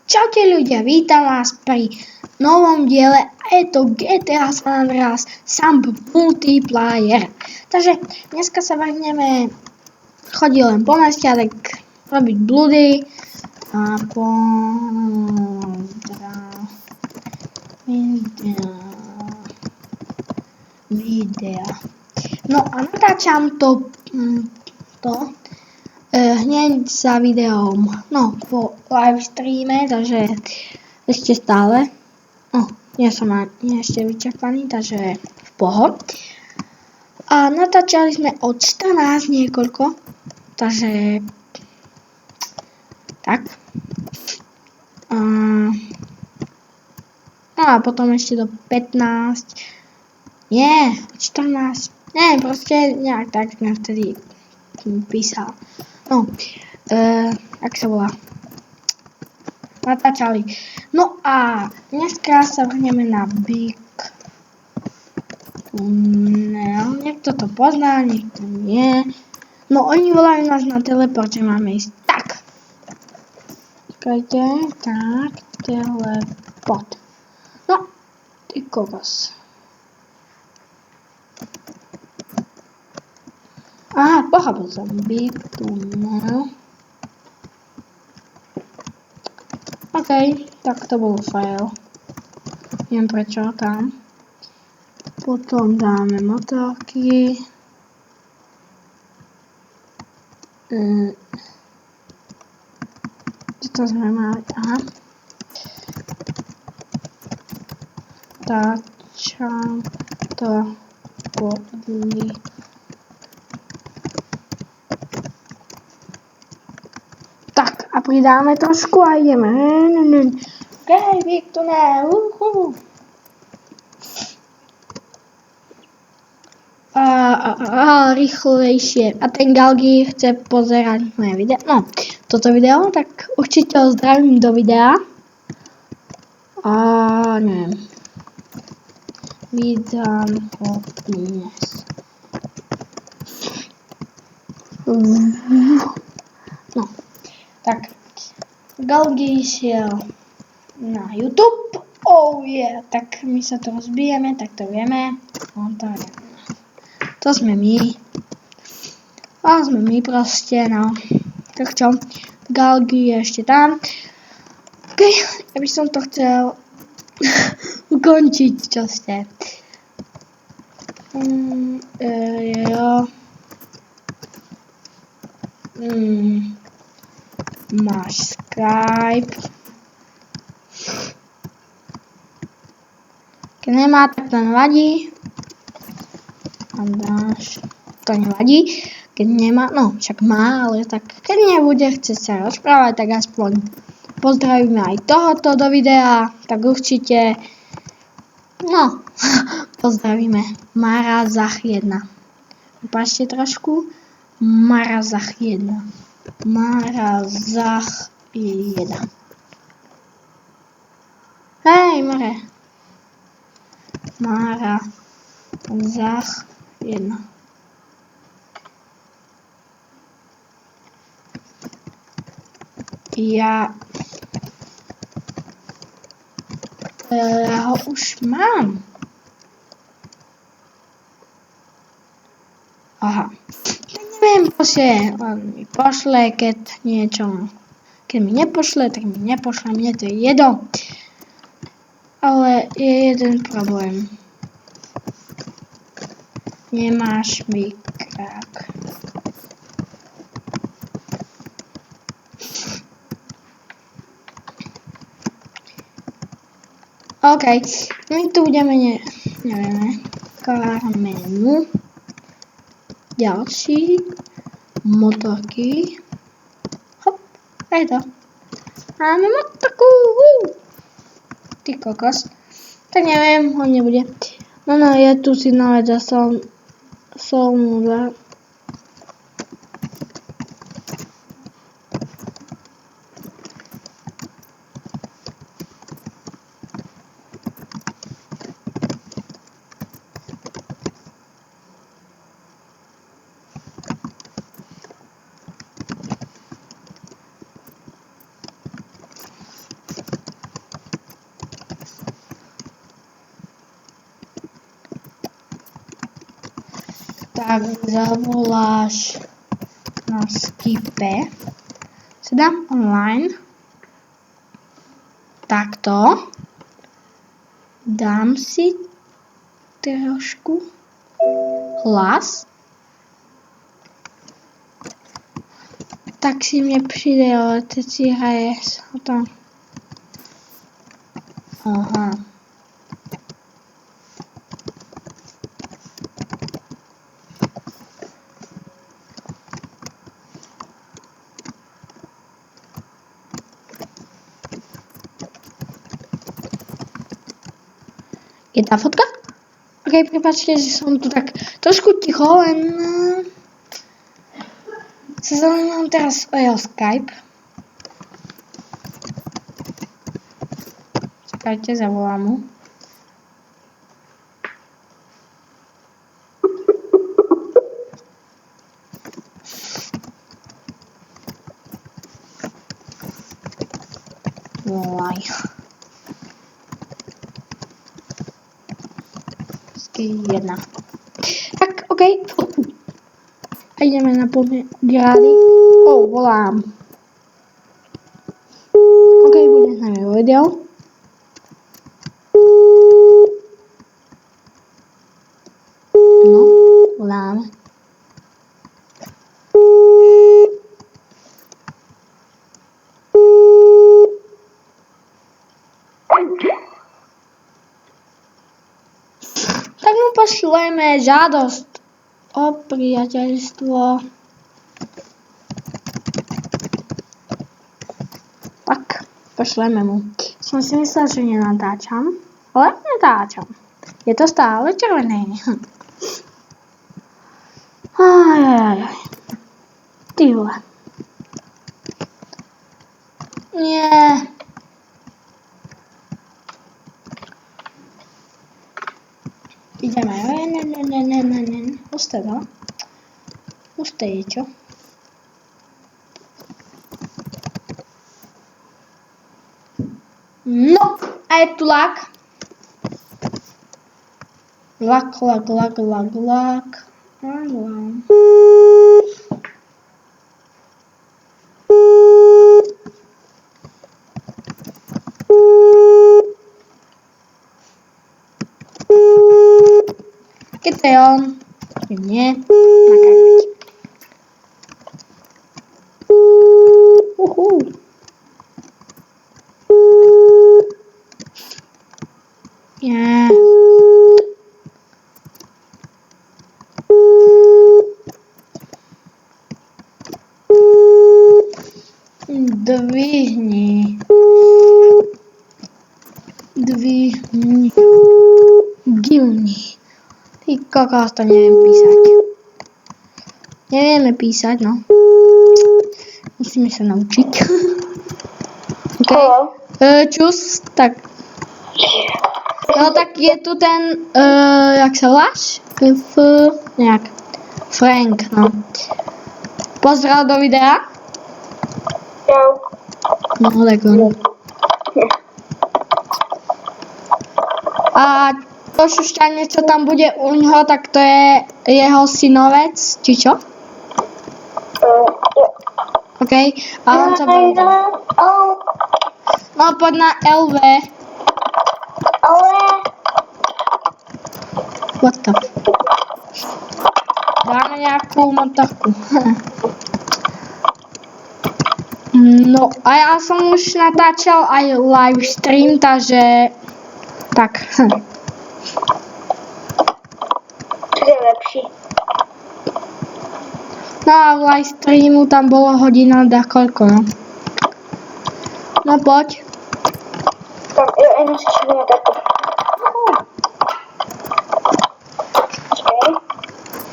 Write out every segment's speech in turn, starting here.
Čaute ľudia, vítam vás pri novom diele a je to GTA San Andreas Sump Multiplayer. Takže dneska sa vrhneme chodiť len po meste a tak robiť bludy a videa. No a natáčam to hneď za videom, no po live streame, takže ešte stále, nie som ešte vyčerpaný, takže v poho. A natáčali sme od 14 niekoľko, takže tak. No a potom ešte do 15, nie, 14, nie, proste nejak tak sme vtedy písal. No, jak sa volá? Natáčali. No a dneska sa vrhneme na Big Tunnel. Niekto to pozná, niekto nie. No oni volajú nás na teleport, že máme ísť. Tak. Čakajte, tak, teleport. No, ty kokos. Aha, pochopil som. Big Tunnel. OK, tak to bol fail. Neviem prečo tam. Potom dáme motorky. Kde to sme mali? Aha. Táčam to podli. Tak, a pridáme trošku a ideme. Hej, Big Tunnel. Rýchlejšie. A ten Galgi chce pozerať moje video. No, toto video, tak určite ho zdravím do videa. A neviem. Vydám ho dnes. No, tak. Galgi šiel na YouTube. Oh yeah. Tak my sa to rozbijeme, tak to vieme. No, to je. To sme my. A sme my proste, no. Tak čo? Galgi je ešte tam. OK, ja by som to chcel ukončiť, čo ste. Máš Skype. Keď nemá, tak to nevadí. A dáš, to nevadí, keď nemá, no však má, ale tak keď nebude chcieť sa rozprávať, tak aspoň pozdravíme aj tohoto do videa, tak určite, no, pozdravíme Marazach 1. Upáčte trošku, Marazach 1. Marazach 1. Hej, Mare. Marazach 1. Ja ho už mám. Aha. Tak neviem, proste, on mi pošle, keď niečo. Keď mi nepošle, tak mi nepošle, mne to je jedno. Ale je jeden problém. Nemáš mikrák. OK, my tu budeme, nevieme, Carmenu. Ďalší. Motorky. Hop, aj to. Máme motorku. Ty kokos. Tak neviem, on nebude. No, je tu si nalec a som za. tak zavoláš na Skype. Si dám online. Takto. Dám si trošku hlas. Tak si mne přijde, ale teď si hraje o tom. Aha. Je tá fotka? Ok, prepáčte, že som tu tak trošku ticho, len sa zaujímam teraz o jeho Skype. Čakajte, zavolám mu. Volaj. Jedna. Tak, ok. A ideme na plné grády. Volám. Ok, bude s nami video. No, voláme. Tak mu pošleme žiadosť o priateľstvo. Tak, pošleme mu. Som si myslel, že nenatáčam, ale natáčam. Je to stále červené. Ajajaj. Ty vole. Nie. Ideme. Ne. Puste to. Puste je čo? No, a je tu lak. Lak. Keď to je on, keď nie, nakajať. Yeah. Dvihni. Divni. Ty kokos, to neviem písať. Nevieme písať, no. Musíme sa naučiť. OK. Čus, tak. No tak je tu ten, jak sa voláš? Nejak. Frank, no. Pozrel do videa? Čau. No, tak on. A to šušťanie, čo tam bude u ňoho, tak to je jeho synovec, či čo? OK. A on sa bude. No, poď na LV. What the f... Dáme nejakú motorku. No, a ja som už natáčal aj live stream, takže... Tak. Čo je lepší? No a v live streamu tam bolo hodina koľko, no. No poď. Tam, jo, jenom si šli na tato.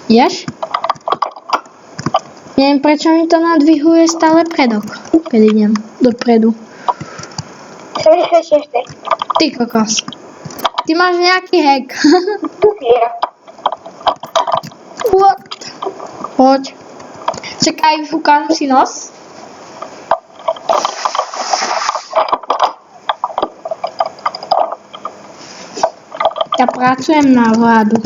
Ješ? Neviem, prečo mi to nadvihuje stále predok, keď idem dopredu. Slyšíš ty? Ty kokos. Ty máš nejaký hack. Jo. What? Poď. Čakaj, vyfúkam si nos. Ja pracujem na vládu.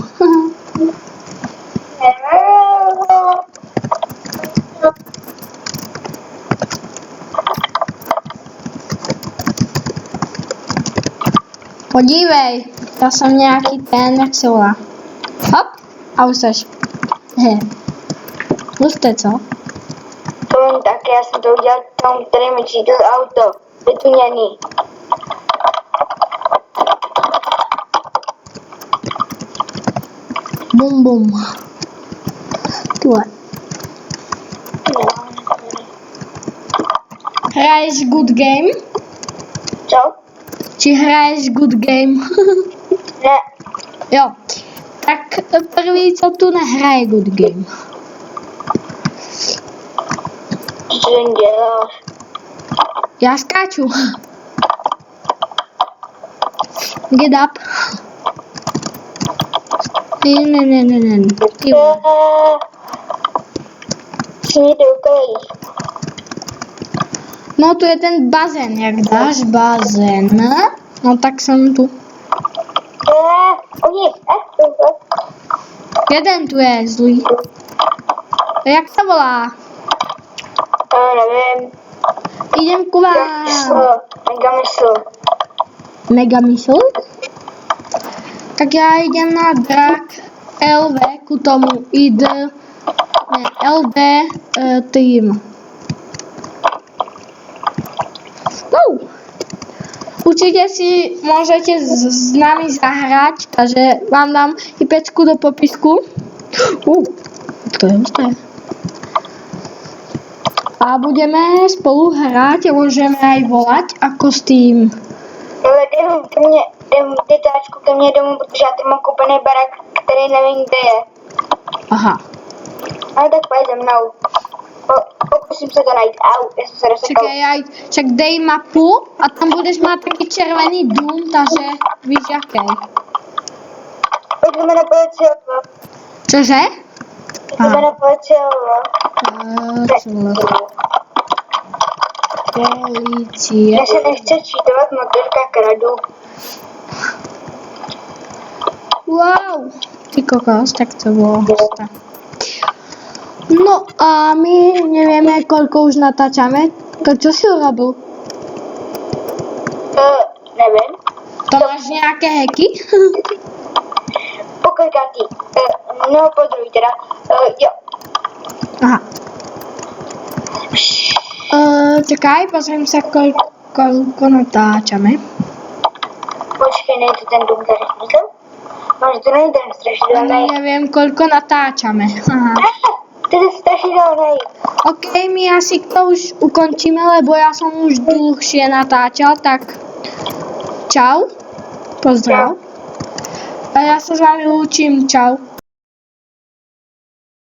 Podívej, já jsem nějaký ten, jak se volá. Hop, a už seš. Husté, co? To tak, já jsem to udělal tomu, který mi řídil auto. Vytuněný. Bum, bum. Tuhle. Hraješ good game? Co? Či hraješ good game? Ne. Jo. Tak první, co tu nehraje good game. Co jen děláš? Já skáču. Get up. Ne. Ty vole. Si někde ukajíš. No tu je ten bazén, jak dáš bazén. No tak jsem tu. Oni, Jeden tu je zlý. Jak se volá? nevím. Jdem ku vám. Megamysl. Megamysl? Tak já jdem na drak LV ku tomu LD tým. No. Určitě si můžete s námi zahrát, takže vám dám i pecku do popisku. To je husté. A budeme spolu hrát a můžeme aj volať ako s tým. Ale dej táčku ke mně domů, protože já tam mám koupený barák, který nevím, kde je. Aha. Ale tak pojď za mnou. Pokusím se to najít. Au, já jsem se rozsekal. Čekaj, však dej mapu a tam budeš mít taky červený dům, takže víš jaký. Pojďme na Policiovo. Cože? Pojďme na Policiovo. Policie. Já se nechci čítovat, motorka kradu. Wow. Ty kokos, tak to bylo husté. No a my nevíme, koľko už natáčame. Čo si urobil? Nevím. To máš nějaké hacky? Poklikátý. No, podruhý teda. Jo. Aha. Čekaj, pozriem sa, koľko natáčame. Počkej, nej to ten dům tady vznikl? Máš to není ten strašidelný. Neviem, koľko natáčame. Aha. To je strašidelný. OK, my asi to už ukončíme, lebo ja som už dlhšie natáčal, tak čau. Pozdrav. A ja sa s vami lúčim, čau.